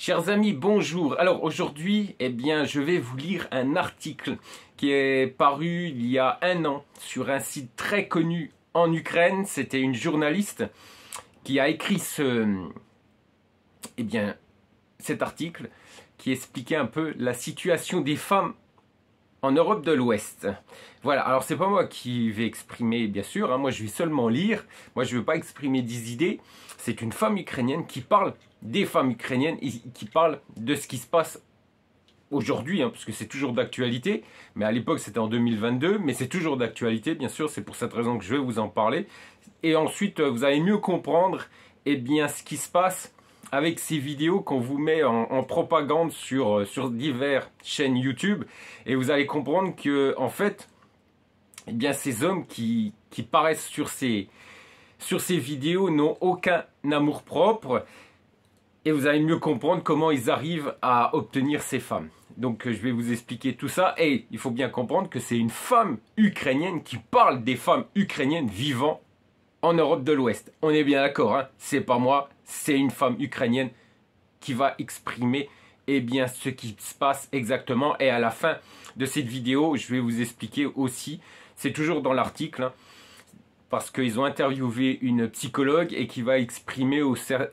Chers amis, bonjour. Alors aujourd'hui, je vais vous lire un article qui est paru il y a un an sur un site très connu en Ukraine. C'était une journaliste qui a écrit cet article qui expliquait un peu la situation des femmes en Europe de l'Ouest. Voilà, alors c'est pas moi qui vais exprimer, bien sûr, hein, moi je vais seulement lire, moi je ne veux pas exprimer des idées. C'est une femme ukrainienne qui parle des femmes ukrainiennes et qui parle de ce qui se passe aujourd'hui, hein, parce que c'est toujours d'actualité, mais à l'époque c'était en 2022, mais c'est toujours d'actualité, bien sûr, c'est pour cette raison que je vais vous en parler. Et ensuite, vous allez mieux comprendre ce qui se passe avec ces vidéos qu'on vous met en propagande sur diverses chaînes YouTube, et vous allez comprendre que en fait, ces hommes qui paraissent sur ces vidéos n'ont aucun amour-propre, et vous allez mieux comprendre comment ils arrivent à obtenir ces femmes. Donc je vais vous expliquer tout ça, et il faut bien comprendre que c'est une femme ukrainienne qui parle des femmes ukrainiennes vivant en Europe de l'Ouest. On est bien d'accord, hein? C'est pas moi, c'est une femme ukrainienne qui va exprimer ce qui se passe exactement. Et à la fin de cette vidéo, je vais vous expliquer aussi, c'est toujours dans l'article, hein, parce qu'ils ont interviewé une psychologue et qui va exprimer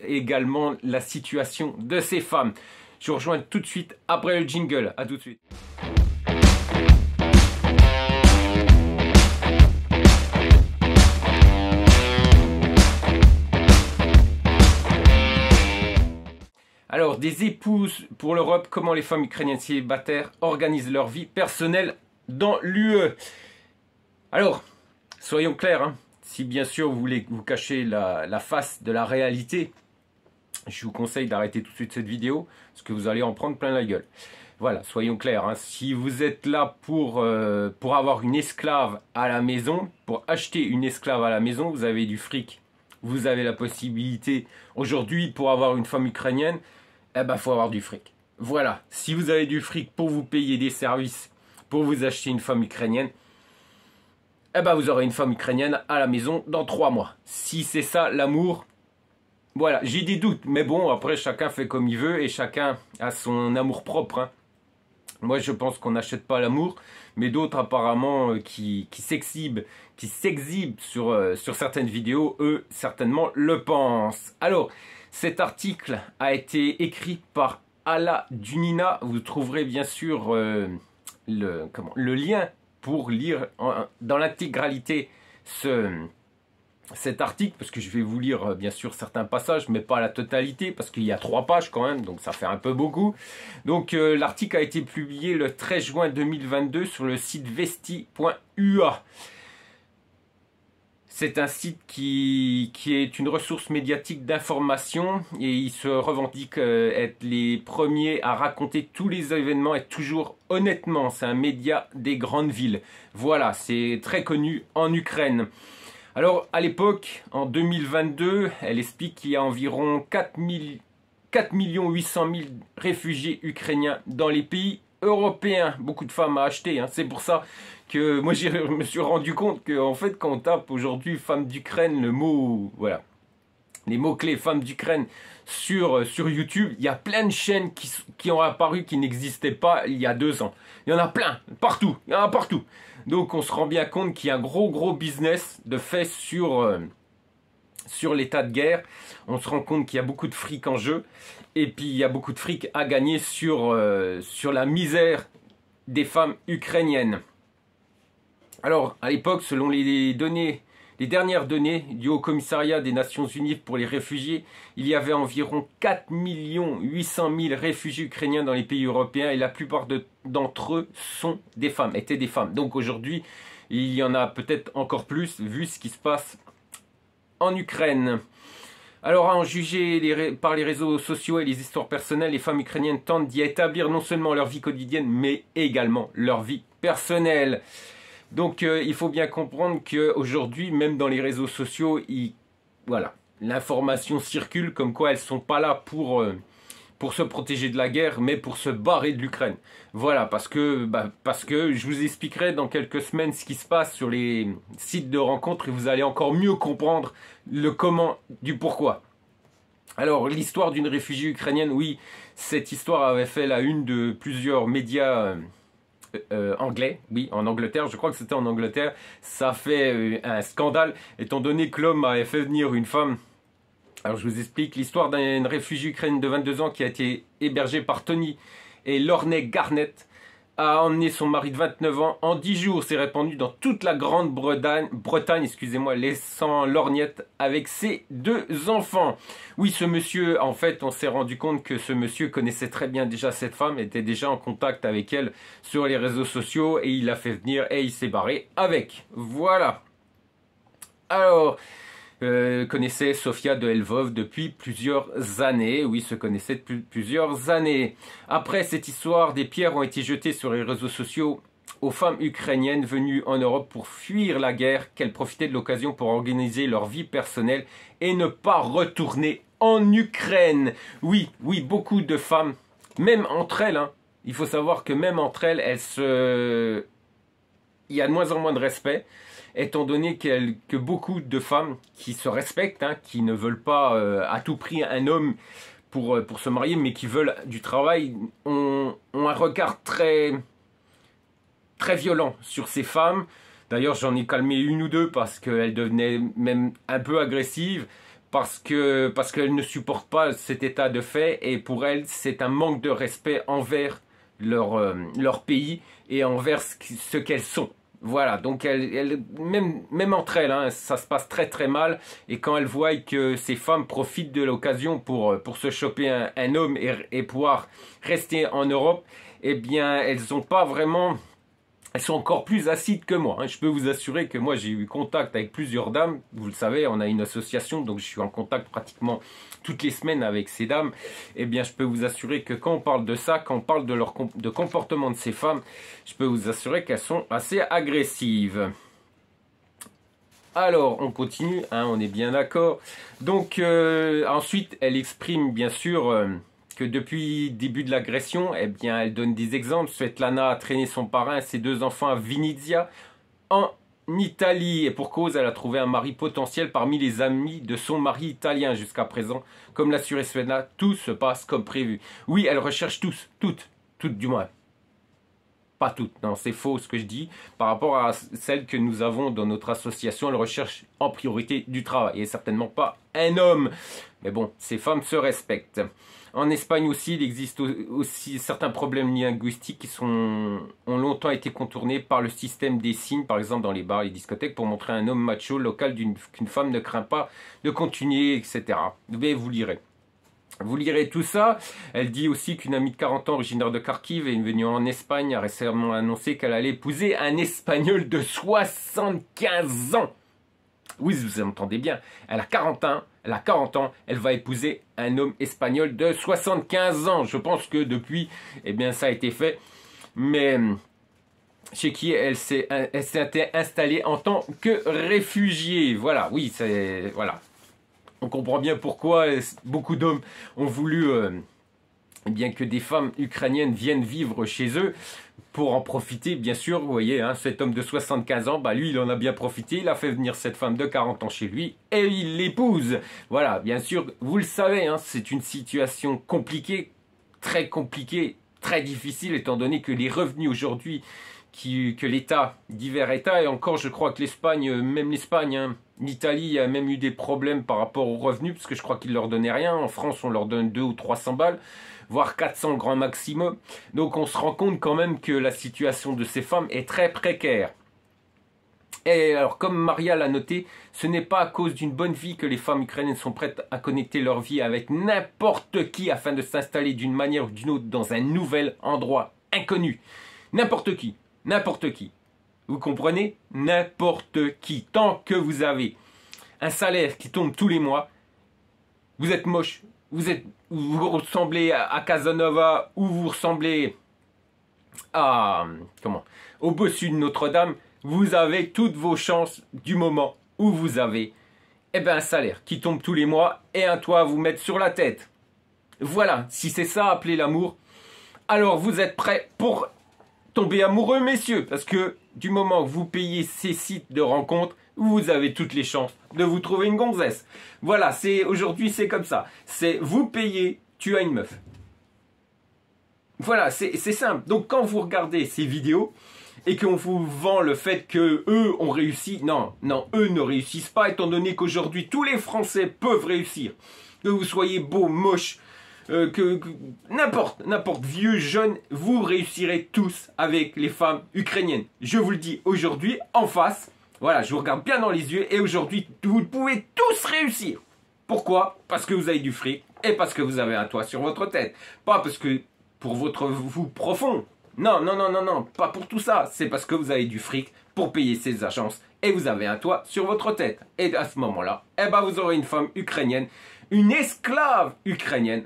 également la situation de ces femmes. Je vous rejoins tout de suite après le jingle. À tout de suite. Alors, des épouses pour l'Europe, comment les femmes ukrainiennes célibataires organisent leur vie personnelle dans l'UE. Alors, soyons clairs, hein, si bien sûr vous voulez vous cacher la face de la réalité, je vous conseille d'arrêter tout de suite cette vidéo, parce que vous allez en prendre plein la gueule. Voilà, soyons clairs, hein, si vous êtes là pour avoir une esclave à la maison, pour acheter une esclave à la maison, vous avez du fric, vous avez la possibilité, aujourd'hui, pour avoir une femme ukrainienne, faut avoir du fric. Voilà, si vous avez du fric pour vous payer des services, pour vous acheter une femme ukrainienne, vous aurez une femme ukrainienne à la maison dans 3 mois. Si c'est ça l'amour, voilà, j'ai des doutes, mais bon, après chacun fait comme il veut et chacun a son amour propre, hein. Moi je pense qu'on n'achète pas l'amour, mais d'autres apparemment qui s'exhibent sur certaines vidéos, eux certainement le pensent. Alors, cet article a été écrit par Alla Dunina. Vous trouverez bien sûr le lien pour lire dans l'intégralité cet article, parce que je vais vous lire bien sûr certains passages, mais pas la totalité, parce qu'il y a 3 pages quand même, donc ça fait un peu beaucoup. Donc l'article a été publié le 13 juin 2022 sur le site vesti.ua. C'est un site qui est une ressource médiatique d'information, et il se revendique être les premiers à raconter tous les événements et toujours honnêtement. C'est un média des grandes villes. Voilà, c'est très connu en Ukraine. Alors à l'époque, en 2022, elle explique qu'il y a environ 4 800 000 réfugiés ukrainiens dans les pays européens. Beaucoup de femmes à acheter, hein. C'est pour ça que moi je me suis rendu compte que en fait, quand on tape aujourd'hui femmes d'Ukraine, le mot, voilà, les mots-clés femmes d'Ukraine sur YouTube, il y a plein de chaînes qui ont apparu qui n'existaient pas il y a 2 ans. Il y en a plein, partout, il y en a partout. Donc on se rend bien compte qu'il y a un gros business de fait sur l'état de guerre. On se rend compte qu'il y a beaucoup de fric en jeu, et puis il y a beaucoup de fric à gagner sur la misère des femmes ukrainiennes. Alors à l'époque, selon les dernières données du Haut Commissariat des Nations Unies pour les réfugiés, il y avait environ 4 800 000 réfugiés ukrainiens dans les pays européens, et la plupart d'entre eux étaient des femmes. Donc aujourd'hui, il y en a peut-être encore plus vu ce qui se passe en Ukraine. Alors, à en juger par les réseaux sociaux et les histoires personnelles, les femmes ukrainiennes tentent d'y établir non seulement leur vie quotidienne, mais également leur vie personnelle. Donc il faut bien comprendre qu'aujourd'hui, même dans les réseaux sociaux, voilà, l'information circule comme quoi elles ne sont pas là pour se protéger de la guerre, mais pour se barrer de l'Ukraine. Voilà, parce que je vous expliquerai dans quelques semaines ce qui se passe sur les sites de rencontres, et vous allez encore mieux comprendre le comment du pourquoi. Alors, l'histoire d'une réfugiée ukrainienne, oui, cette histoire avait fait la une de plusieurs médias anglais, oui, en Angleterre, je crois que c'était en Angleterre. Ça a fait un scandale, étant donné que l'homme avait fait venir une femme. Alors, je vous explique l'histoire d'une réfugiée ukrainienne de 22 ans qui a été hébergée par Tony et Lornay Garnett, a emmené son mari de 29 ans. En 10 jours, s'est répandu dans toute la Grande-Bretagne, excusez-moi, laissant lorgnette avec ses 2 enfants. Oui, ce monsieur, en fait, on s'est rendu compte que ce monsieur connaissait très bien déjà cette femme, était déjà en contact avec elle sur les réseaux sociaux et il l'a fait venir et il s'est barré avec. Voilà. Alors, connaissait Sofia de Lvov depuis plusieurs années. Oui, se connaissait depuis plusieurs années. Après cette histoire, des pierres ont été jetées sur les réseaux sociaux aux femmes ukrainiennes venues en Europe pour fuir la guerre, qu'elles profitaient de l'occasion pour organiser leur vie personnelle et ne pas retourner en Ukraine. Oui, oui, beaucoup de femmes, même entre elles, hein, il faut savoir que même entre elles, il y a de moins en moins de respect, étant donné que beaucoup de femmes qui se respectent, hein, qui ne veulent pas à tout prix un homme pour se marier, mais qui veulent du travail, ont un regard très, très violent sur ces femmes. D'ailleurs, j'en ai calmé une ou deux parce qu'elles devenaient même un peu agressives, parce qu'elles ne supportent pas cet état de fait, et pour elles, c'est un manque de respect envers leur pays et envers ce qu'elles sont. Voilà, donc même entre elles, hein, ça se passe très très mal. Et quand elles voient que ces femmes profitent de l'occasion pour se choper un homme et pouvoir rester en Europe, eh bien, elles sont pas vraiment... Elles sont encore plus acides que moi, hein. Je peux vous assurer que moi j'ai eu contact avec plusieurs dames. Vous le savez, on a une association, donc je suis en contact pratiquement toutes les semaines avec ces dames. Eh bien, je peux vous assurer que quand on parle de ça, quand on parle de comportement de ces femmes, je peux vous assurer qu'elles sont assez agressives. Alors, on continue, hein, on est bien d'accord. Donc, ensuite, elle exprime bien sûr... que depuis le début de l'agression, eh bien, elle donne des exemples. Svetlana a traîné son parrain et ses 2 enfants à Venezia, en Italie. Et pour cause, elle a trouvé un mari potentiel parmi les amis de son mari italien jusqu'à présent. Comme l'assurait Svetlana, tout se passe comme prévu. Oui, elle recherche toutes du moins. Pas toutes, non, c'est faux ce que je dis. Par rapport à celles que nous avons dans notre association, elle recherche en priorité du travail et certainement pas un homme. Mais bon, ces femmes se respectent. En Espagne aussi, il existe aussi certains problèmes linguistiques qui ont longtemps été contournés par le système des signes, par exemple dans les bars et les discothèques, pour montrer un homme macho local qu'une femme ne craint pas de continuer, etc. Mais vous lirez. Vous lirez tout ça. Elle dit aussi qu'une amie de 40 ans, originaire de Kharkiv, est venue en Espagne, a récemment annoncé qu'elle allait épouser un Espagnol de 75 ans. Oui, vous entendez bien. Elle a 40 ans, elle va épouser un homme espagnol de 75 ans. Je pense que depuis, eh bien, ça a été fait. Mais chez qui elle s'est installée en tant que réfugiée. Voilà, oui, c'est... Voilà. On comprend bien pourquoi beaucoup d'hommes ont voulu eh bien, que des femmes ukrainiennes viennent vivre chez eux pour en profiter, bien sûr. Vous voyez, hein, cet homme de 75 ans, bah, lui, il en a bien profité. Il a fait venir cette femme de 40 ans chez lui et il l'épouse. Voilà, bien sûr, vous le savez, hein, c'est une situation compliquée, très difficile, étant donné que les revenus aujourd'hui que l'État, divers États, et encore je crois que l'Espagne, même l'Espagne, hein, l'Italie a même eu des problèmes par rapport aux revenus, parce que je crois qu'ils leur donnaient rien. En France, on leur donne 200 ou 300 balles, voire 400 grand maximum. Donc on se rend compte quand même que la situation de ces femmes est très précaire. Et alors, comme Maria l'a noté, ce n'est pas à cause d'une bonne vie que les femmes ukrainiennes sont prêtes à connecter leur vie avec n'importe qui afin de s'installer d'une manière ou d'une autre dans un nouvel endroit inconnu. N'importe qui. N'importe qui. Vous comprenez? N'importe qui. Tant que vous avez un salaire qui tombe tous les mois, vous êtes moche, vous ressemblez à Casanova ou vous ressemblez au bossu de Notre-Dame, vous avez toutes vos chances du moment où vous avez un salaire qui tombe tous les mois et un toit à vous mettre sur la tête. Voilà, si c'est ça appeler l'amour, alors vous êtes prêts pour tomber amoureux, messieurs, parce que du moment que vous payez ces sites de rencontres, vous avez toutes les chances de vous trouver une gonzesse. Voilà, aujourd'hui c'est comme ça. C'est vous payez, tu as une meuf. Voilà, c'est simple. Donc quand vous regardez ces vidéos et qu'on vous vend le fait que eux ont réussi, non, eux ne réussissent pas, étant donné qu'aujourd'hui tous les Français peuvent réussir. Que vous soyez beau, moche, que n'importe, vieux, jeune, vous réussirez tous avec les femmes ukrainiennes. Je vous le dis aujourd'hui, en face, voilà, je vous regarde bien dans les yeux et aujourd'hui, vous pouvez tous réussir. Pourquoi? Parce que vous avez du fric et parce que vous avez un toit sur votre tête. Pas parce que pour votre vous profond. Non, pas pour tout ça. C'est parce que vous avez du fric pour payer ces agences et vous avez un toit sur votre tête. Et à ce moment-là, eh ben, vous aurez une femme ukrainienne, une esclave ukrainienne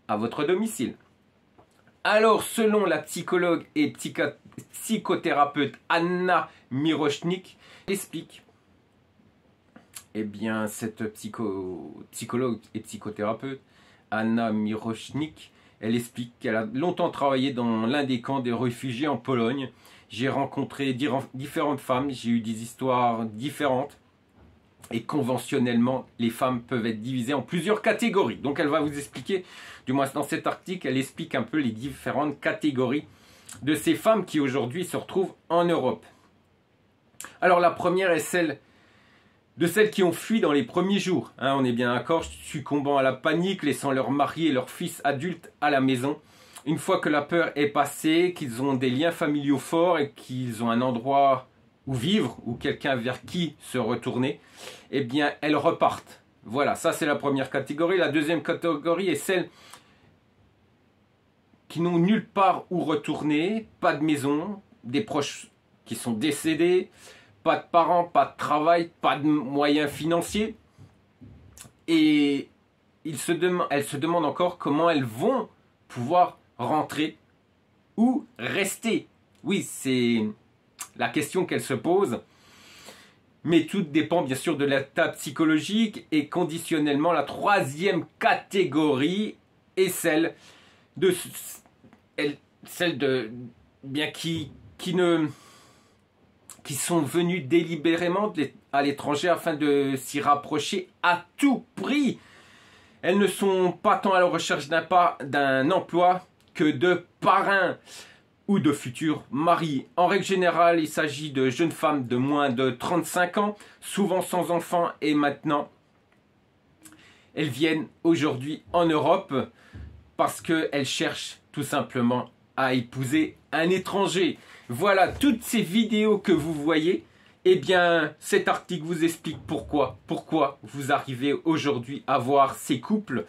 à votre domicile. Alors, selon la psychologue et psychothérapeute Anna Miroshnik, elle explique, eh bien, cette psychologue et psychothérapeute, Anna Miroshnik, elle explique qu'elle a longtemps travaillé dans l'un des camps des réfugiés en Pologne. J'ai rencontré différentes femmes, j'ai eu des histoires différentes. Et conventionnellement, les femmes peuvent être divisées en plusieurs catégories. Donc elle va vous expliquer, du moins dans cet article, elle explique un peu les différentes catégories de ces femmes qui aujourd'hui se retrouvent en Europe. Alors la première est celle qui ont fui dans les premiers jours. Hein, on est bien d'accord, succombant à la panique, laissant leur mari et leur fils adultes à la maison. Une fois que la peur est passée, qu'ils ont des liens familiaux forts et qu'ils ont un endroit où vivre, ou quelqu'un vers qui se retourner, eh bien, elles repartent. Voilà, ça c'est la première catégorie. La deuxième catégorie est celle qui n'ont nulle part où retourner, pas de maison, des proches qui sont décédés, pas de parents, pas de travail, pas de moyens financiers. Et elles se demandent encore comment elles vont pouvoir rentrer ou rester. Oui, c'est la question qu'elle se pose. Mais tout dépend bien sûr de l'état psychologique et conditionnellement la troisième catégorie est celle de bien qui sont venus délibérément à l'étranger afin de s'y rapprocher à tout prix. Elles ne sont pas tant à la recherche d'un emploi que de parrains ou de futurs maris. En règle générale, il s'agit de jeunes femmes de moins de 35 ans, souvent sans enfants, et maintenant, elles viennent aujourd'hui en Europe parce qu'elles cherchent tout simplement à épouser un étranger. Voilà, toutes ces vidéos que vous voyez, eh bien, cet article vous explique pourquoi vous arrivez aujourd'hui à voir ces couples.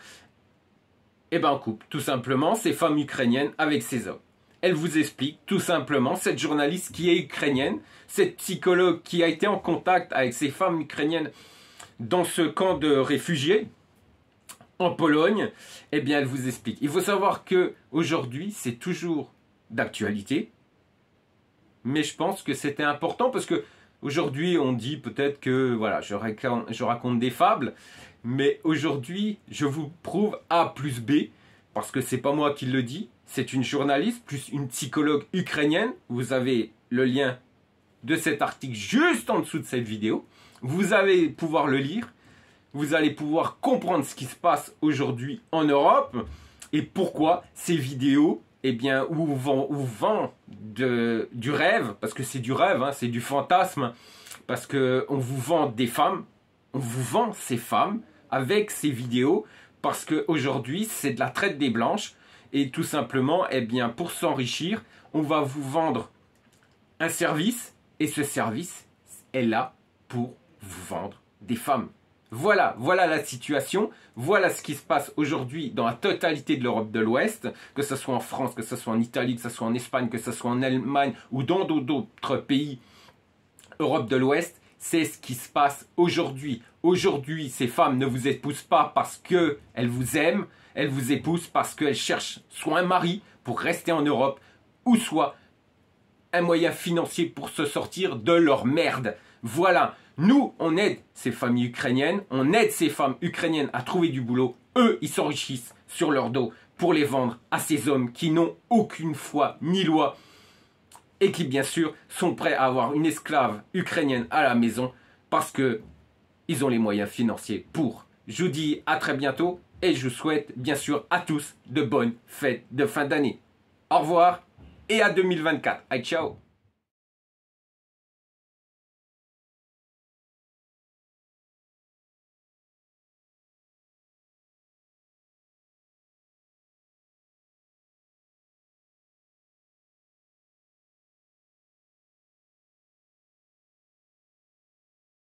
Eh bien, en couple, tout simplement, ces femmes ukrainiennes avec ces hommes. Elle vous explique tout simplement, cette journaliste qui est ukrainienne, cette psychologue qui a été en contact avec ces femmes ukrainiennes dans ce camp de réfugiés en Pologne, eh bien elle vous explique. Il faut savoir que aujourd'hui c'est toujours d'actualité, mais je pense que c'était important parce que aujourd'hui on dit peut-être que voilà, je raconte des fables, mais aujourd'hui je vous prouve A plus B, parce que c'est pas moi qui le dis. C'est une journaliste plus une psychologue ukrainienne. Vous avez le lien de cet article juste en dessous de cette vidéo. Vous allez pouvoir le lire. Vous allez pouvoir comprendre ce qui se passe aujourd'hui en Europe et pourquoi ces vidéos, eh bien, où vend du rêve, parce que c'est du rêve, hein, c'est du fantasme, parce qu'on vous vend des femmes, on vous vend ces femmes avec ces vidéos, parce qu'aujourd'hui c'est de la traite des blanches. Et tout simplement, eh bien, pour s'enrichir, on va vous vendre un service. Et ce service est là pour vous vendre des femmes. Voilà la situation. Voilà ce qui se passe aujourd'hui dans la totalité de l'Europe de l'Ouest. Que ce soit en France, que ce soit en Italie, que ce soit en Espagne, que ce soit en Allemagne ou dans d'autres pays Europe de l'Ouest. C'est ce qui se passe aujourd'hui. Aujourd'hui, ces femmes ne vous épousent pas parce qu'elles vous aiment. Elles vous épousent parce qu'elles cherchent soit un mari pour rester en Europe, ou soit un moyen financier pour se sortir de leur merde. Voilà, nous, on aide ces familles ukrainiennes, on aide ces femmes ukrainiennes à trouver du boulot. Eux, ils s'enrichissent sur leur dos pour les vendre à ces hommes qui n'ont aucune foi ni loi et qui, bien sûr, sont prêts à avoir une esclave ukrainienne à la maison parce que ils ont les moyens financiers pour. Je vous dis à très bientôt et je vous souhaite bien sûr à tous de bonnes fêtes de fin d'année. Au revoir et à 2024. Allez, ciao!